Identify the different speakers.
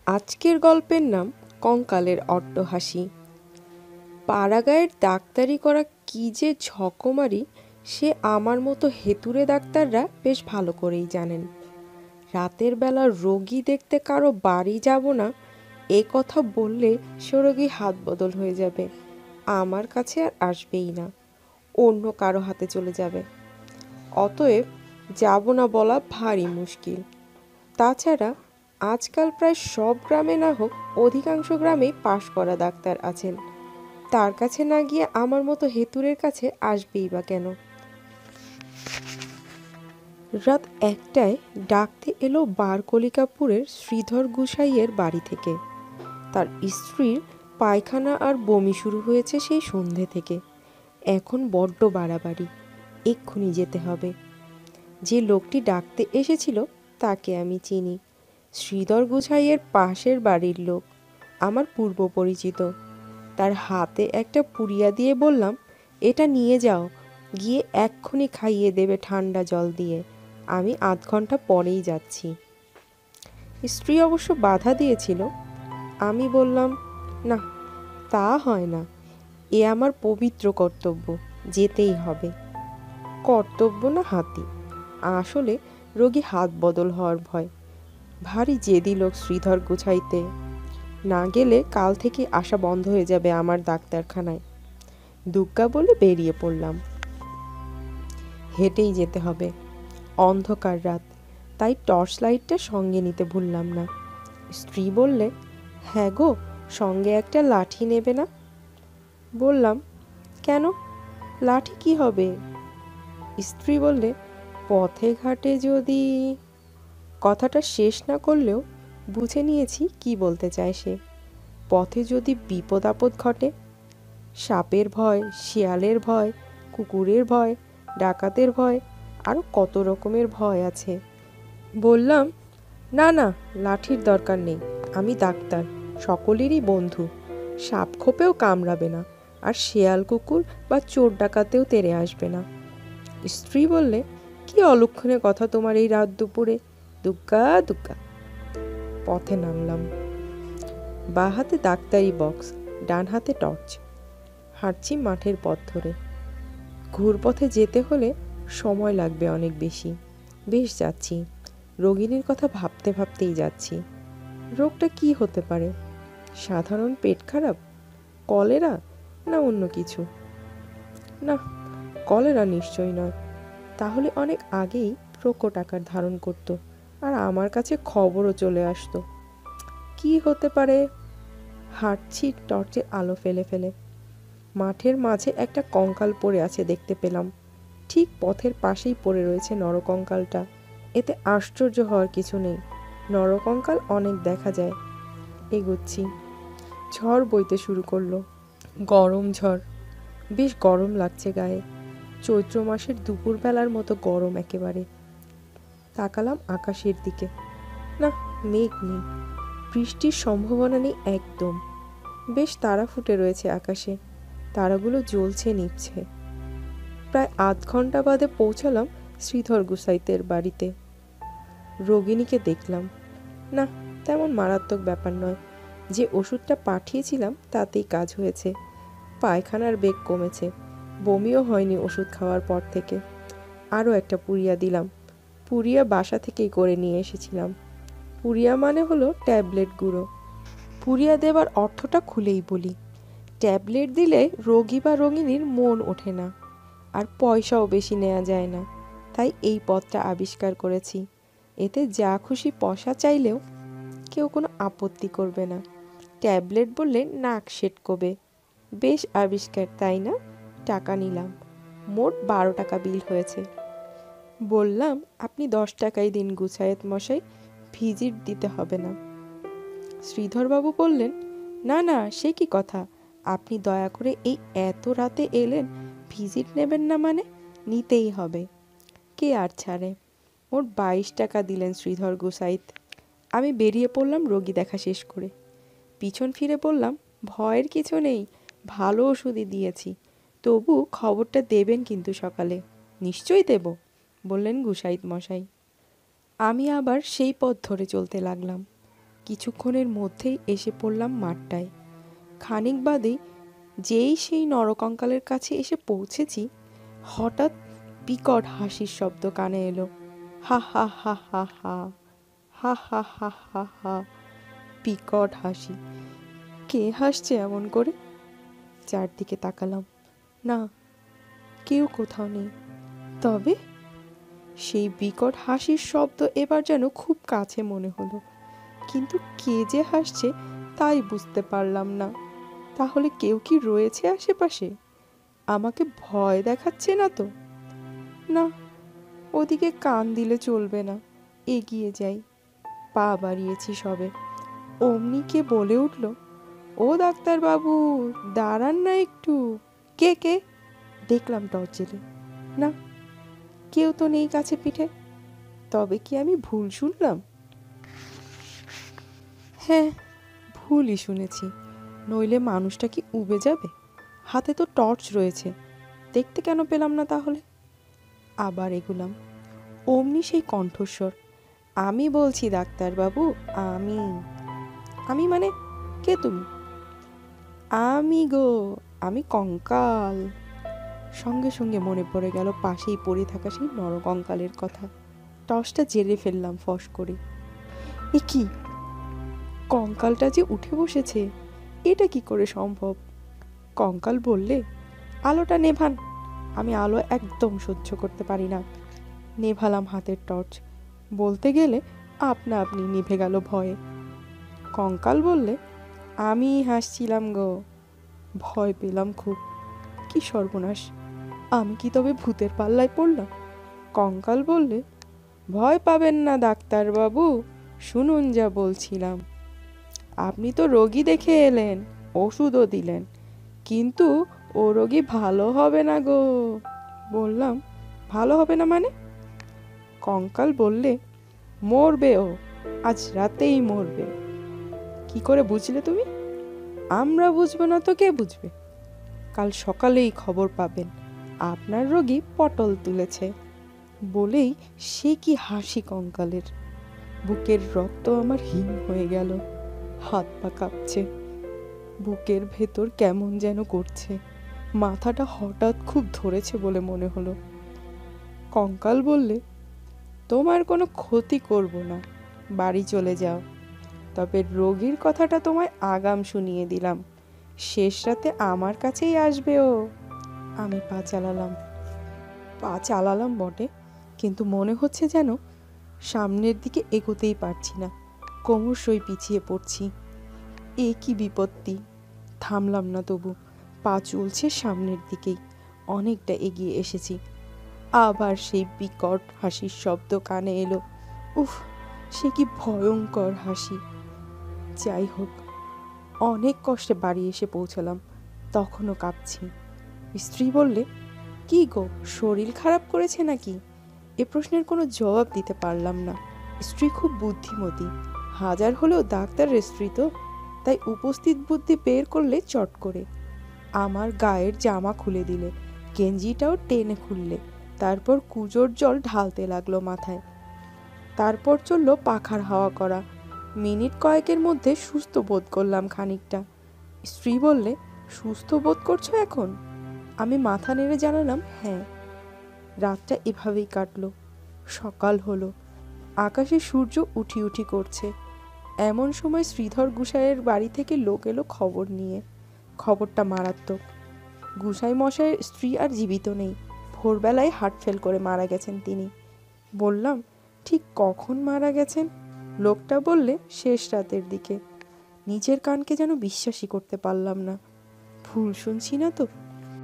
Speaker 1: আজকের গল্পের নাম কঙ্কালের অট্টহাসি। পাড়াগাঁয়ের ডাক্তারি করা কি যে ঝকমারি সে আমার মতো হেতুড়ে ডাক্তাররা বেশ ভালো করেই জানেন। রাতের বেলা রোগী দেখতে কারো বাড়ি যাব না এ কথা বললে সে রোগী হাত বদল হয়ে যাবে, আমার কাছে আর আসবেই না, অন্য কারো হাতে চলে যাবে। অতএব যাব না বলা ভারী মুশকিল। তাছাড়া আজকাল প্রায় সব গ্রামে না হোক অধিকাংশ গ্রামেই পাশ করা ডাক্তার আছেন, তার কাছে না গিয়ে আমার মতো হেতুরের কাছে আসবেই বা কেন? রাত 1টায় ডাকতে এলো বারকলিকাপুরের শ্রীধর গুসাইয়ের বাড়ি থেকে। তার স্ত্রীর পায়খানা আর বমি শুরু হয়েছে সেই সন্ধে থেকে। এখন বড্ড বাড়াবাড়ি, এক্ষুনি যেতে হবে। যে লোকটি ডাকতে এসেছিল তাকে আমি চিনি, শ্রীধর গুছাইয়ের পাশের বাড়ির লোক, আমার পূর্ব পরিচিত। তার হাতে একটা পুড়িয়া দিয়ে বললাম, এটা নিয়ে যাও, গিয়ে এক্ষুনি খাইয়ে দেবে ঠান্ডা জল দিয়ে, আমি আধ ঘন্টা পরেই যাচ্ছি। স্ত্রী অবশ্য বাধা দিয়েছিল। আমি বললাম, না, তা হয় না, এ আমার পবিত্র কর্তব্য, যেতেই হবে। কর্তব্য না হাতি, আসলে রোগী হাত বদল হওয়ার ভয়। ভারী জেদি লোক শ্রীধর গুছাইতে, না গেলে কাল থেকে আসা বন্ধ হয়ে যাবে আমার ডাক্তারখানায়। দুগ্গা বলে বেরিয়ে পড়লাম। হেঁটেই যেতে হবে, অন্ধকার রাত, তাই টর্চ লাইটটা সঙ্গে নিতে ভুললাম না। স্ত্রী বললে, হ্যাঁ গো, সঙ্গে একটা লাঠি নেবে না? বললাম, কেন, লাঠি কি হবে? স্ত্রী বললে, পথে ঘাটে যদি। কথাটা শেষ না করলেও বুঝে নিয়েছি কি বলতে চায় সে। পথে যদি বিপদ আপদ ঘটে, সাপের ভয়, শিয়ালের ভয়, কুকুরের ভয়, ডাকাতের ভয়, আরও কত রকমের ভয় আছে। বললাম, না না, লাঠির দরকার নেই, আমি ডাক্তার, সকলেরই বন্ধু, সাপ খোপেও কামড়াবে না, আর শিয়াল কুকুর বা চোর ডাকাতেও তেড়ে আসবে না। স্ত্রী বললে, কি অলক্ষণে কথা তোমার এই রাত দুপুরে, দুগ্গা দুগ্গা। পথে নামলাম। বাঁ হাতে ডাক্তারি বক্স, ডান হাতে টর্চ। হাঁটছি মাঠের পথ ধরে। ঘুরপথে যেতে হলে সময় লাগবে অনেক বেশি। বেশ যাচ্ছি, রোগিণীর কথা ভাবতে ভাবতেই যাচ্ছি। রোগটা কি হতে পারে? সাধারণ পেট খারাপ, কলেরা, না অন্য কিছু? না, কলেরা নিশ্চয় নয়, তাহলে অনেক আগেই প্রকট আকার ধারণ করত, আর আমার কাছে খবরও চলে আসতো। কি হতে পারে? হাঁটছি টর্চের আলো ফেলে ফেলে। মাঠের মাঝে একটা কঙ্কাল পড়ে আছে দেখতে পেলাম। ঠিক পথের পাশেই পড়ে রয়েছে নরকঙ্কালটা। এতে আশ্চর্য হওয়ার কিছু নেই, নরকঙ্কাল অনেক দেখা যায়। এগোচ্ছি। ঝড় বইতে শুরু করলো, গরম ঝড়। বেশ গরম লাগছে গায়ে, চৈত্র মাসের দুপুরবেলার মতো গরম একেবারে। তাকালাম আকাশের দিকে, না, মেঘ নেই, বৃষ্টির সম্ভাবনা নেই একদম। বেশ তারা ফুটে রয়েছে আকাশে, তারাগুলো জ্বলছে নিভছে। প্রায় আধ ঘন্টা বাদে পৌঁছালাম শ্রীধর গুসাইতের বাড়িতে। রোগিণীকে দেখলাম। না, তেমন মারাত্মক ব্যাপার নয়, যে ওষুধটা পাঠিয়েছিলাম তাতেই কাজ হয়েছে। পায়খানার বেগ কমেছে, বমিও হয়নি ওষুধ খাওয়ার পর থেকে। আরও একটা পুড়িয়া দিলাম। পুড়িয়া বাসা থেকেই করে নিয়ে এসেছিলাম। পুড়িয়া মানে হলো ট্যাবলেট গুঁড়ো। পুড়িয়া দেবার অর্থটা খুলেই বলি। ট্যাবলেট দিলে রোগী বা রোগিণীর মন ওঠে না, আর পয়সাও বেশি নেওয়া যায় না, তাই এই পথটা আবিষ্কার করেছি। এতে যা খুশি পয়সা চাইলেও কেউ কোনো আপত্তি করবে না। ট্যাবলেট বললে নাক সেটকোবে। বেশ আবিষ্কার, তাই না? টাকা নিলাম। মোট 12 টাকা বিল হয়েছে। বললাম, আপনি 10 টাকাই দিন গুছায়েত মশাই, ভিজিট দিতে হবে না। শ্রীধরবাবু বললেন, না না, সে কি কথা, আপনি দয়া করে এই এত রাতে এলেন, ভিজিট নেবেন না মানে? নিতেই হবে। কে আর ছাড়ে। মোট 22 টাকা দিলেন শ্রীধর গুসাইত। আমি বেরিয়ে পড়লাম রোগী দেখা শেষ করে। পিছন ফিরে বললাম, ভয়ের কিছু নেই, ভালো ওষুধই দিয়েছি, তবু খবরটা দেবেন কিন্তু সকালে। নিশ্চয়ই দেব, বললেন গুসাইত মশাই। আমি আবার সেই পথ ধরে চলতে লাগলাম। কিছুক্ষণের মধ্যেই এসে পড়লাম মাঠটায়। খানিক বাদেই যেই সেই নরকঙ্কালের কাছে এসে পৌঁছেছি, হঠাৎ বিকট হাসির শব্দ কানে এলো। হা হা হা হা হা, হা হা হা হা হা। বিকট হাসি। কে হাসছে এমন করে? চারদিকে তাকালাম, না, কেউ কোথাও নেই। তবে সেই বিকট হাসির শব্দ এবার যেন খুব কাছে মনে হলো, কিন্তু কে যে হাসছে তাই বুঝতে পারলাম না। তাহলে কেউ কি রয়েছে আশেপাশে? আমাকে ভয় দেখাচ্ছে না তো? না, ওদিকে কান দিলে চলবে না, এগিয়ে যাই। পা বাড়িয়েছি সবে, অমনি কে বলে উঠল, ও ডাক্তারবাবু, দাঁড়ান না একটু। কে কে? দেখলাম টর্চ জেলে। না, কেউ তো নেই কাছে পিঠে। তবে কি আমি ভুল শুনলাম? হ্যাঁ, ভুলই শুনেছি, নইলে মানুষটা কি উবে যাবে? হাতে তো টর্চ রয়েছে, দেখতে কেন পেলাম না তাহলে? আবার এগুলাম, অমনি সেই কণ্ঠস্বর, আমি বলছি ডাক্তারবাবু, আমি। আমি মানে কে তুমি? আমি গো, আমি কঙ্কাল। সঙ্গে সঙ্গে মনে পড়ে গেল পাশেই পড়ে থাকা সেই নরকঙ্কালের কথা। টর্চটা জেলে ফেললাম ফস করে। এ কি, কঙ্কালটা যে উঠে বসেছে, এটা কি করে সম্ভব? কঙ্কাল বললে, আলোটা নেভান। আমি আলো একদম সহ্য করতে পারি না। নেভালাম হাতের টর্চ, বলতে গেলে আপনা আপনি নিভে গেল ভয়ে। কঙ্কাল বললে, আমি হাসছিলাম গো, ভয় পেলাম খুব। কি সর্বনাশ, আমি কি তবে ভূতের পাল্লায় পড়লাম? কঙ্কাল বললে, ভয় পাবেন না ডাক্তারবাবু, শুনুন যা বলছিলাম। আপনি তো রোগী দেখে এলেন, ওষুধও দিলেন, কিন্তু ও রোগী ভালো হবে না গো। বললাম, ভালো হবে না মানে? কঙ্কাল বললে, মরবে ও, আজ রাতেই মরবে। কি করে বুঝলে তুমি? আমরা বুঝবো না তো কে বুঝবে? কাল সকালেই খবর পাবেন আপনার রোগী পটল তুলেছে। বলেই সে কি হাসি কঙ্কালের। বুকের রক্ত আমার হিম হয়ে গেল, হাত পা কাঁপছে, বুকের ভেতর কেমন যেন করছে, মাথাটা হঠাৎ খুব ধরেছে বলে মনে হলো। কঙ্কাল বললে, তোমার কোনো ক্ষতি করব না, বাড়ি চলে যাও। তবে রোগীর কথাটা তোমায় আগাম শুনিয়ে দিলাম, শেষ রাতে আমার কাছেই আসবে ও। আমি পা চালালাম বটে, কিন্তু মনে হচ্ছে যেন সামনের দিকে এগোতেই পারছি না, ক্রমশই পিছিয়ে পড়ছি। এ কি বিপত্তি! থামলাম না তবু, পা চলছে সামনের দিকেই। অনেকটা এগিয়ে এসেছি, আবার সেই বিকট হাসির শব্দ কানে এলো। উফ, সে কি ভয়ঙ্কর হাসি! যাই হোক, অনেক কষ্টে বাড়ি এসে পৌঁছলাম, তখনও কাঁপছি। স্ত্রী বললে, কি গো, শরীর খারাপ করেছে নাকি? এ প্রশ্নের কোনো জবাব দিতে পারলাম না। স্ত্রী খুব বুদ্ধিমতী, হাজার হলেও ডাক্তারের স্ত্রী তো, তাই উপস্থিত বুদ্ধি বের করলে চট করে। আমার গায়ের জামা খুলে দিলে, গেঞ্জিটাও টেনে খুললে, তারপর কুজোর জল ঢালতে লাগলো মাথায়। তারপর চলল পাখার হাওয়া করা। মিনিট কয়েকের মধ্যে সুস্থ বোধ করলাম খানিকটা। স্ত্রী বললে, সুস্থ বোধ করছো এখন? আমি মাথা নেড়ে জানালাম, হ্যাঁ। রাতটা এভাবেই কাটলো। সকাল হলো, আকাশে সূর্য উঠি উঠি করছে। এমন সময় শ্রীধর গুসাইয়ের বাড়ি থেকে লোক এলো খবর নিয়ে। খবরটা মারাত্মক। গুসাই মশাইয়ের স্ত্রী আর জীবিত নেই, ভোরবেলায় হার্ট ফেল করে মারা গেছেন তিনি। বললাম, ঠিক কখন মারা গেছেন? লোকটা বললে, শেষ রাতের দিকে। নিজের কানকে যেন বিশ্বাসই করতে পারলাম না। ভুল শুনছি না তো?